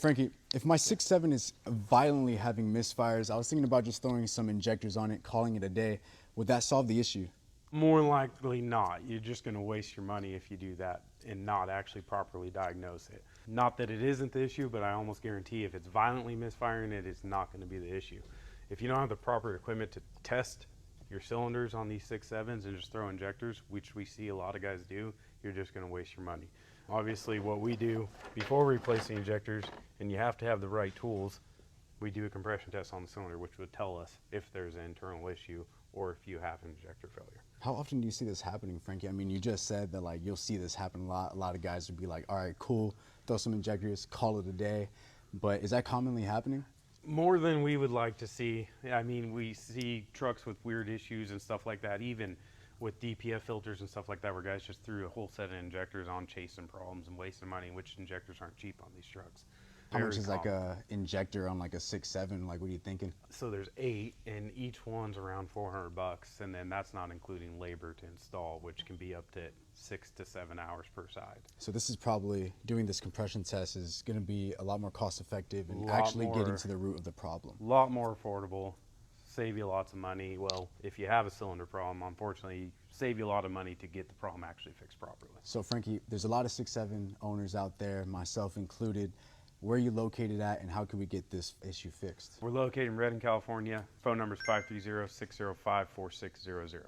Frankie, if my 6.7 is violently having misfires, I was thinking about just throwing some injectors on it, calling it a day. Would that solve the issue? More likely not. You're just going to waste your money if you do that and not actually properly diagnose it. Not that it isn't the issue, but I almost guarantee if it's violently misfiring, it is not going to be the issue. If you don't have the proper equipment to test your cylinders on these 6.7s and just throw injectors, which we see a lot of guys do, you're just going to waste your money. Obviously, what we do before replacing injectors, and you have to have the right tools, we do a compression test on the cylinder, which would tell us if there's an internal issue or if you have injector failure. How often do you see this happening, Frankie? I mean, you just said that like you'll see this happen a lot. A lot of guys would be like, all right, cool, throw some injectors, call it a day. But is that commonly happening? More than we would like to see. I mean, we see trucks with weird issues and stuff like that, even with DPF filters and stuff like that, where guys just threw a whole set of injectors on, chasing problems and wasting money, which injectors aren't cheap on these trucks. How much is like a injector on like a 6.7? Like, what are you thinking? So there's 8, and each one's around $400, and then that's not including labor to install, which can be up to 6 to 7 hours per side. So this is probably, doing this compression test is going to be a lot more cost effective and actually getting to the root of the problem. A lot more affordable, save you lots of money. Well, if you have a cylinder problem, unfortunately, save you a lot of money to get the problem actually fixed properly. So Frankie, there's a lot of 6.7 owners out there, myself included. Where are you located at, and how can we get this issue fixed? We're located in Redding, California. Phone number is 530-605-4600.